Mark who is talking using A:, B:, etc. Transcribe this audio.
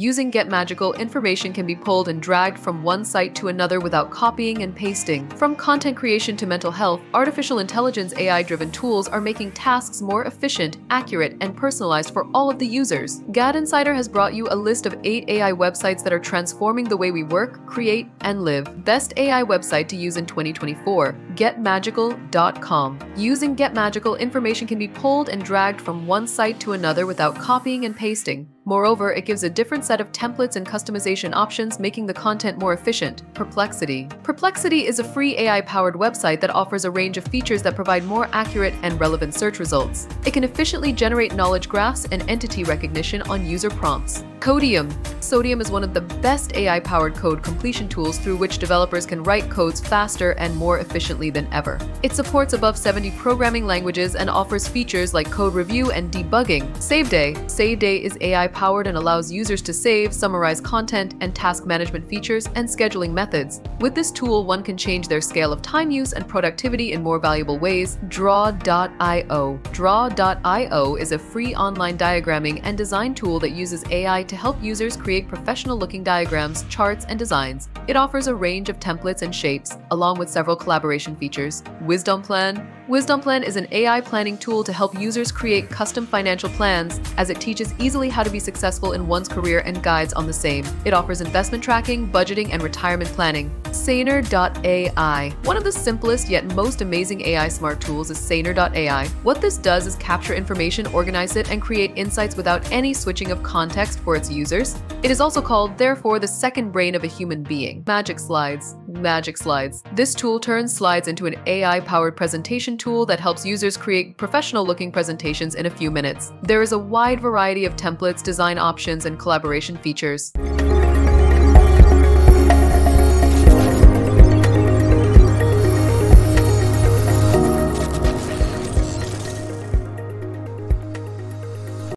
A: Using Get Magical, information can be pulled and dragged from one site to another without copying and pasting. From content creation to mental health, artificial intelligence AI-driven tools are making tasks more efficient, accurate, and personalized for all of the users. GAD Insider has brought you a list of 8 AI websites that are transforming the way we work, create, and live. Best AI website to use in 2024, getmagical.com. Using Get Magical, information can be pulled and dragged from one site to another without copying and pasting. Moreover, it gives a different set of templates and customization options, making the content more efficient. Perplexity. Perplexity is a free AI-powered website that offers a range of features that provide more accurate and relevant search results. It can efficiently generate knowledge graphs and entity recognition on user prompts. Codium. Codium is one of the best AI-powered code completion tools through which developers can write codes faster and more efficiently than ever. It supports above 70 programming languages and offers features like code review and debugging. SaveDay. SaveDay is AI-powered and allows users to save, summarize content, and task management features and scheduling methods. With this tool, one can change their scale of time use and productivity in more valuable ways. Draw.io. Draw.io is a free online diagramming and design tool that uses AI to help users create professional-looking diagrams, charts, and designs. It offers a range of templates and shapes, along with several collaboration features. WisdomPlan. WisdomPlan is an AI planning tool to help users create custom financial plans, as it teaches easily how to be successful in one's career and guides on the same. It offers investment tracking, budgeting, and retirement planning. Saner.ai. One of the simplest yet most amazing AI smart tools is Saner.ai. What this does is capture information, organize it, and create insights without any switching of context for its users. It is also called, therefore, the second brain of a human being. Magic Slides. Magic Slides. This tool turns slides into an AI-powered presentation tool that helps users create professional-looking presentations in a few minutes. There is a wide variety of templates, design options, and collaboration features.